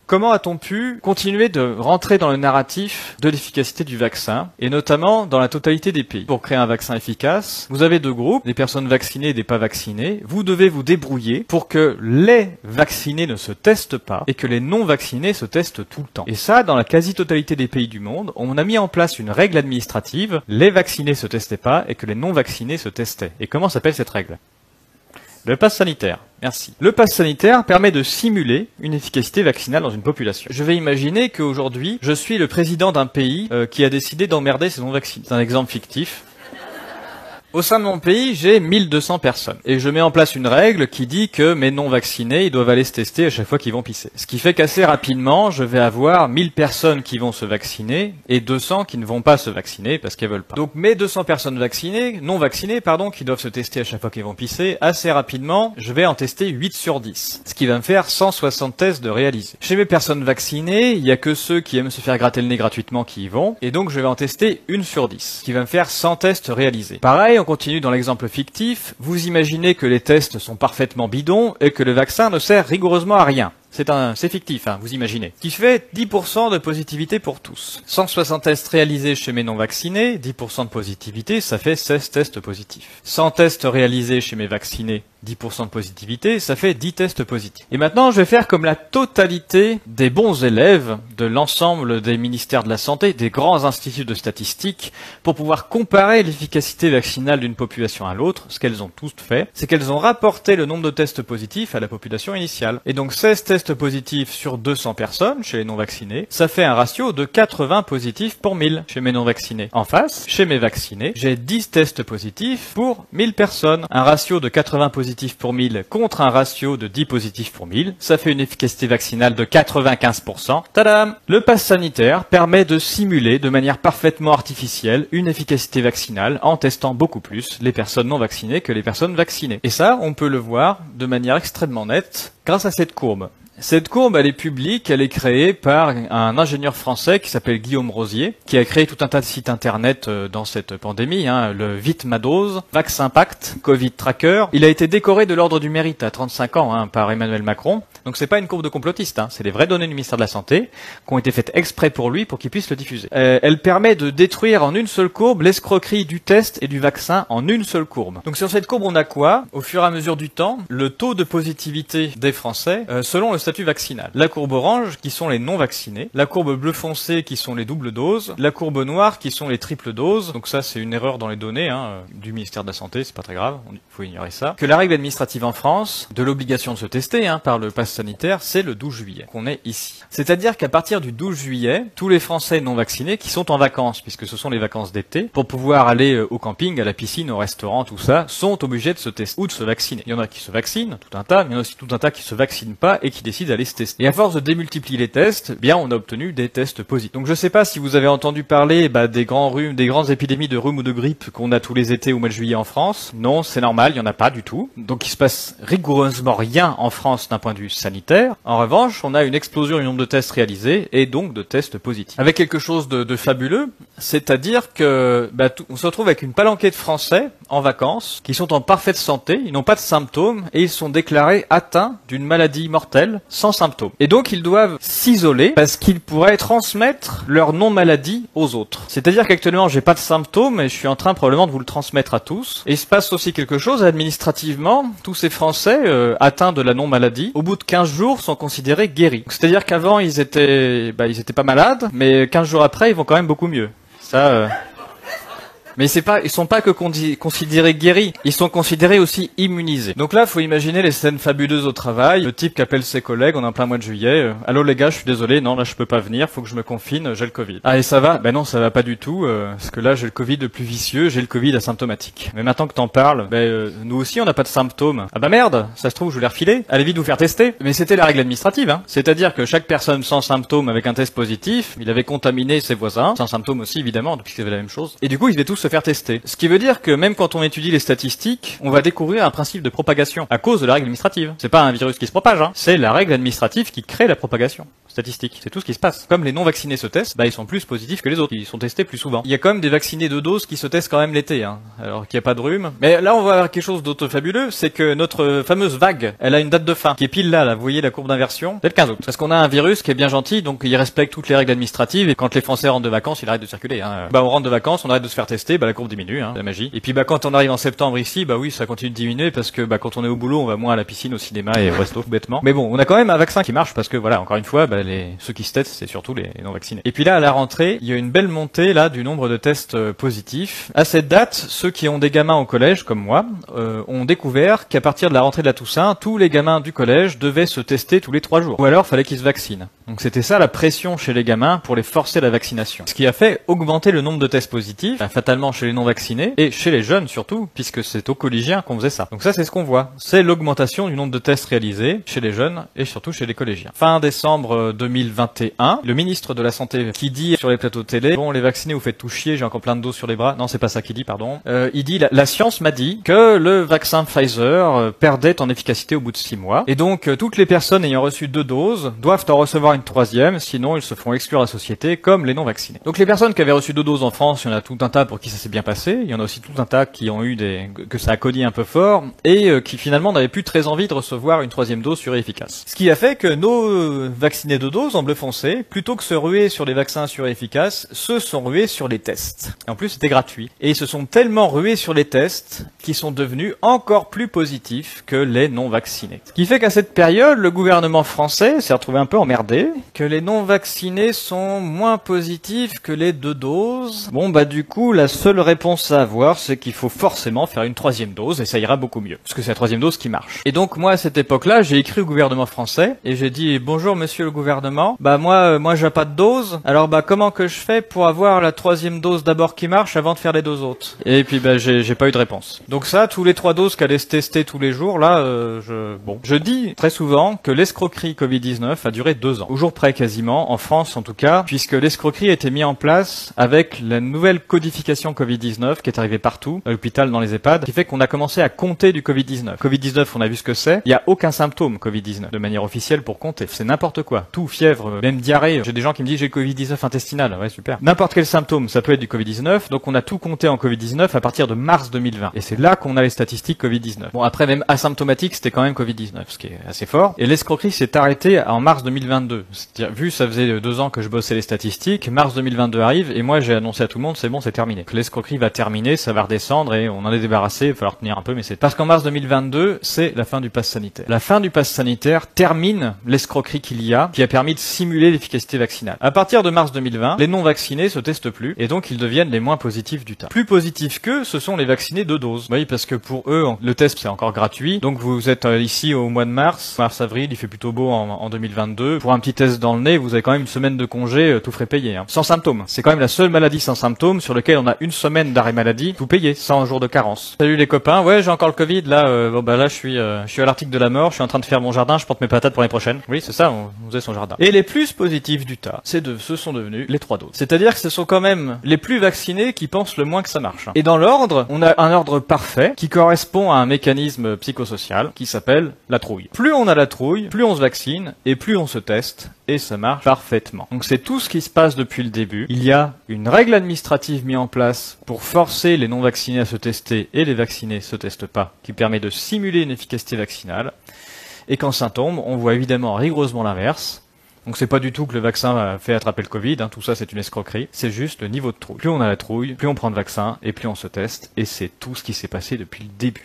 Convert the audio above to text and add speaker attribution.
Speaker 1: Comment a-t-on pu continuer de rentrer dans le narratif de l'efficacité du vaccin, et notamment dans la totalité des pays? Pour créer un vaccin efficace, vous avez deux groupes, des personnes vaccinées et des pas vaccinées. Vous devez vous débrouiller pour que les vaccinés ne se testent pas et que les non vaccinés se testent tout le temps. Et ça, dans la quasi-totalité des pays du monde, on a mis en place une règle administrative, les vaccinés se testaient pas et que les non vaccinés se testaient. Et comment s'appelle cette règle? Le pass sanitaire. Merci. Le pass sanitaire permet de simuler une efficacité vaccinale dans une population. Je vais imaginer qu'aujourd'hui, je suis le président d'un pays qui a décidé d'emmerder ses non-vaccinés. C'est un exemple fictif. Au sein de mon pays, j'ai 1200 personnes. Et je mets en place une règle qui dit que mes non-vaccinés, ils doivent aller se tester à chaque fois qu'ils vont pisser. Ce qui fait qu'assez rapidement, je vais avoir 1000 personnes qui vont se vacciner et 200 qui ne vont pas se vacciner parce qu'elles veulent pas. Donc mes 200 personnes vaccinées, non vaccinées, pardon, qui doivent se tester à chaque fois qu'ils vont pisser, assez rapidement, je vais en tester 8 sur 10. Ce qui va me faire 160 tests de réaliser. Chez mes personnes vaccinées, il y a que ceux qui aiment se faire gratter le nez gratuitement qui y vont. Et donc je vais en tester 1 sur 10. Ce qui va me faire 100 tests réalisés. Pareil, on continue dans l'exemple fictif, vous imaginez que les tests sont parfaitement bidons et que le vaccin ne sert rigoureusement à rien. C'est fictif, hein, vous imaginez. Qui fait 10% de positivité pour tous. 160 tests réalisés chez mes non-vaccinés, 10% de positivité, ça fait 16 tests positifs. 100 tests réalisés chez mes vaccinés, 10% de positivité, ça fait 10 tests positifs. Et maintenant, je vais faire comme la totalité des bons élèves de l'ensemble des ministères de la Santé, des grands instituts de statistiques, pour pouvoir comparer l'efficacité vaccinale d'une population à l'autre. Ce qu'elles ont toutes fait, c'est qu'elles ont rapporté le nombre de tests positifs à la population initiale. Et donc 16 tests positifs sur 200 personnes chez les non-vaccinés, ça fait un ratio de 80 positifs pour 1000 chez mes non-vaccinés. En face, chez mes vaccinés, j'ai 10 tests positifs pour 1000 personnes. Un ratio de 80 positifs pour 1000 contre un ratio de 10 positifs pour 1000, ça fait une efficacité vaccinale de 95%. Tadam! Le pass sanitaire permet de simuler de manière parfaitement artificielle une efficacité vaccinale en testant beaucoup plus les personnes non vaccinées que les personnes vaccinées. Et ça, on peut le voir de manière extrêmement nette grâce à cette courbe. Cette courbe, elle est publique, elle est créée par un ingénieur français qui s'appelle Guillaume Rosier, qui a créé tout un tas de sites internet dans cette pandémie, le VitMaDose, VaxImpact, Covid Tracker. Il a été décoré de l'ordre du mérite à 35 ans par Emmanuel Macron. Donc c'est pas une courbe de complotiste, c'est des vraies données du ministère de la Santé qui ont été faites exprès pour lui pour qu'il puisse le diffuser. Elle permet de détruire en une seule courbe l'escroquerie du test et du vaccin en une seule courbe. Donc sur cette courbe, on a quoi? Au fur et à mesure du temps, le taux de positivité des Français selon le statut vaccinal. La courbe orange qui sont les non vaccinés, la courbe bleu foncé qui sont les doubles doses, la courbe noire qui sont les triples doses. Donc ça c'est une erreur dans les données du ministère de la Santé, c'est pas très grave, il faut ignorer ça. Que la règle administrative en France de l'obligation de se tester par le pass sanitaire, c'est le 12 juillet qu'on est ici. C'est-à-dire qu'à partir du 12 juillet, tous les Français non vaccinés qui sont en vacances, puisque ce sont les vacances d'été, pour pouvoir aller au camping, à la piscine, au restaurant, tout ça, sont obligés de se tester ou de se vacciner. Il y en a qui se vaccinent, tout un tas, mais il y en a aussi tout un tas qui se vaccinent pas et qui décident d'aller se tester. Et à force de démultiplier les tests, bien on a obtenu des tests positifs. Donc je sais pas si vous avez entendu parler des grands rhumes, des grandes épidémies de rhume ou de grippe qu'on a tous les étés au mois de juillet en France. Non, c'est normal, il y en a pas du tout. Donc il se passe rigoureusement rien en France d'un point de vue sanitaire. En revanche, on a une explosion du nombre de tests réalisés et donc de tests positifs. Avec quelque chose de fabuleux, c'est-à-dire que on se retrouve avec une palanquée de Français en vacances qui sont en parfaite santé, ils n'ont pas de symptômes et ils sont déclarés atteints d'une maladie mortelle sans symptômes. Et donc ils doivent s'isoler parce qu'ils pourraient transmettre leur non-maladie aux autres. C'est-à-dire qu'actuellement j'ai pas de symptômes et je suis en train probablement de vous le transmettre à tous. Et il se passe aussi quelque chose administrativement, tous ces Français atteints de la non-maladie, au bout de 15 jours sont considérés guéris. C'est-à-dire qu'avant ils étaient pas malades, mais 15 jours après ils vont quand même beaucoup mieux. Ça Mais ils sont pas que considérés guéris, ils sont considérés aussi immunisés. Donc là, faut imaginer les scènes fabuleuses au travail, le type qui appelle ses collègues, on est en plein mois de juillet, allô les gars, je suis désolé, non là je peux pas venir, faut que je me confine, j'ai le Covid. Ah et ça va? Ben non, ça va pas du tout, parce que là j'ai le Covid le plus vicieux, j'ai le Covid asymptomatique. Mais maintenant que t'en parles, nous aussi on n'a pas de symptômes. Ah bah merde, ça se trouve je vais les refiler, allez vite vous faire tester. Mais c'était la règle administrative, c'est-à-dire que chaque personne sans symptômes avec un test positif, il avait contaminé ses voisins, sans symptômes aussi évidemment, puisque c'était la même chose, et du coup ils devaient tous se faire tester. Ce qui veut dire que même quand on étudie les statistiques, on va découvrir un principe de propagation à cause de la règle administrative. C'est pas un virus qui se propage, hein. C'est la règle administrative qui crée la propagation statistique. C'est tout ce qui se passe. Comme les non-vaccinés se testent, ils sont plus positifs que les autres. Ils sont testés plus souvent. Il y a quand même des vaccinés de doses qui se testent quand même l'été, hein, alors qu'il n'y a pas de rhume. Mais là, on va avoir quelque chose d'autre fabuleux, c'est que notre fameuse vague, elle a une date de fin, qui est pile là, vous voyez la courbe d'inversion, c'est le 15 août. Parce qu'on a un virus qui est bien gentil, donc il respecte toutes les règles administratives, et quand les Français rentrent de vacances, il arrête de circuler, hein. On rentre de vacances, on arrête de se faire tester, la courbe diminue, hein, la magie. Et puis quand on arrive en septembre ici, oui, ça continue de diminuer, parce que quand on est au boulot, on va moins à la piscine, au cinéma et au resto, tout bêtement. Mais bon, on a quand même un vaccin qui marche, parce que voilà, encore une fois, ceux qui se testent, c'est surtout les non-vaccinés. Et puis là, à la rentrée, il y a une belle montée là du nombre de tests positifs. À cette date, ceux qui ont des gamins au collège, comme moi, ont découvert qu'à partir de la rentrée de la Toussaint, tous les gamins du collège devaient se tester tous les 3 jours. Ou alors, fallait qu'ils se vaccinent. Donc c'était ça la pression chez les gamins pour les forcer à la vaccination. Ce qui a fait augmenter le nombre de tests positifs, fatalement chez les non-vaccinés, et chez les jeunes surtout, puisque c'est aux collégiens qu'on faisait ça. Donc ça, c'est ce qu'on voit. C'est l'augmentation du nombre de tests réalisés chez les jeunes et surtout chez les collégiens. Fin décembre 2021, le ministre de la Santé qui dit sur les plateaux de télé, bon, les vaccinés, vous faites tout chier, j'ai encore plein de doses sur les bras. Non, c'est pas ça qu'il dit, pardon. Il dit, la science m'a dit que le vaccin Pfizer perdait en efficacité au bout de 6 mois. Et donc, toutes les personnes ayant reçu 2 doses doivent en recevoir une 3e, sinon ils se feront exclure de la société, comme les non-vaccinés. Donc les personnes qui avaient reçu 2 doses en France, il y en a tout un tas pour qui ça s'est bien passé. Il y en a aussi tout un tas qui ont eu que ça a cogné un peu fort, et qui finalement n'avaient plus très envie de recevoir une 3e dose sûre et efficace. Ce qui a fait que nos vaccinés de doses en bleu foncé, plutôt que se ruer sur les vaccins sûrs et efficaces, se sont rués sur les tests. Et en plus, c'était gratuit. Et ils se sont tellement rués sur les tests qu'ils sont devenus encore plus positifs que les non-vaccinés. Ce qui fait qu'à cette période, le gouvernement français s'est retrouvé un peu emmerdé, que les non-vaccinés sont moins positifs que les 2 doses. Bon, du coup, la seule réponse à avoir, c'est qu'il faut forcément faire une 3e dose, et ça ira beaucoup mieux. Parce que c'est la 3e dose qui marche. Et donc, moi, à cette époque-là, j'ai écrit au gouvernement français, et j'ai dit, bonjour, monsieur le gouvernement. Moi, j'ai pas de dose. Alors, comment que je fais pour avoir la 3e dose d'abord qui marche avant de faire les 2 autres? Et puis, j'ai pas eu de réponse. Donc ça, tous les 3 doses qu'elle allait se tester tous les jours, là, je dis très souvent que l'escroquerie Covid-19 a duré 2 ans. Au jour près quasiment, en France en tout cas, puisque l'escroquerie a été mise en place avec la nouvelle codification Covid-19 qui est arrivée partout, à l'hôpital, dans les EHPAD, qui fait qu'on a commencé à compter du Covid-19. Covid-19, on a vu ce que c'est. Il n'y a aucun symptôme Covid-19 de manière officielle pour compter. C'est n'importe quoi. Tout, fièvre, même diarrhée. J'ai des gens qui me disent j'ai le Covid-19 intestinal. Ouais, super. N'importe quel symptôme, ça peut être du Covid-19. Donc on a tout compté en Covid-19 à partir de mars 2020. Et c'est là qu'on a les statistiques Covid-19. Bon, après, même asymptomatique, c'était quand même Covid-19, ce qui est assez fort. Et l'escroquerie s'est arrêtée en mars 2022. C'est-à-dire, vu ça faisait 2 ans que je bossais les statistiques, mars 2022 arrive, et moi j'ai annoncé à tout le monde, c'est bon, c'est terminé. L'escroquerie va terminer, ça va redescendre, et on en est débarrassé, il va falloir tenir un peu, mais c'est... Parce qu'en mars 2022, c'est la fin du pass sanitaire. La fin du pass sanitaire termine l'escroquerie qu'il y a, qui a permis de simuler l'efficacité vaccinale. À partir de mars 2020, les non-vaccinés se testent plus, et donc ils deviennent les moins positifs du tas. Plus positifs qu'eux, ce sont les vaccinés 2 doses. Oui, parce que pour eux, le test c'est encore gratuit, donc vous êtes ici au mois de mars-avril, il fait plutôt beau en 2022. Pour un petit test dans le nez, vous avez quand même une semaine de congé, tout frais payé, hein. Sans symptômes. C'est quand même la seule maladie sans symptômes sur laquelle on a 1 semaine d'arrêt maladie, tout payé, 100 jours de carence. Salut les copains, ouais, j'ai encore le Covid, là, là, je suis à l'article de la mort, je suis en train de faire mon jardin, je porte mes patates pour l'année prochaine. Oui, c'est ça, on faisait son jardin. Et les plus positifs du tas, ce sont devenus les 3 doses. C'est-à-dire que ce sont quand même les plus vaccinés qui pensent le moins que ça marche, hein. Et dans l'ordre, on a un ordre parfait qui correspond à un mécanisme psychosocial qui s'appelle la trouille. Plus on a la trouille, plus on se vaccine et plus on se teste, et ça marche parfaitement. Donc c'est tout ce qui se passe depuis le début. Il y a une règle administrative mise en place pour forcer les non-vaccinés à se tester et les vaccinés se testent pas, qui permet de simuler une efficacité vaccinale. Et quand ça tombe, on voit évidemment rigoureusement l'inverse. Donc c'est pas du tout que le vaccin fait attraper le Covid, hein, tout ça c'est une escroquerie, c'est juste le niveau de trouille. Plus on a la trouille, plus on prend de vaccin et plus on se teste, et c'est tout ce qui s'est passé depuis le début.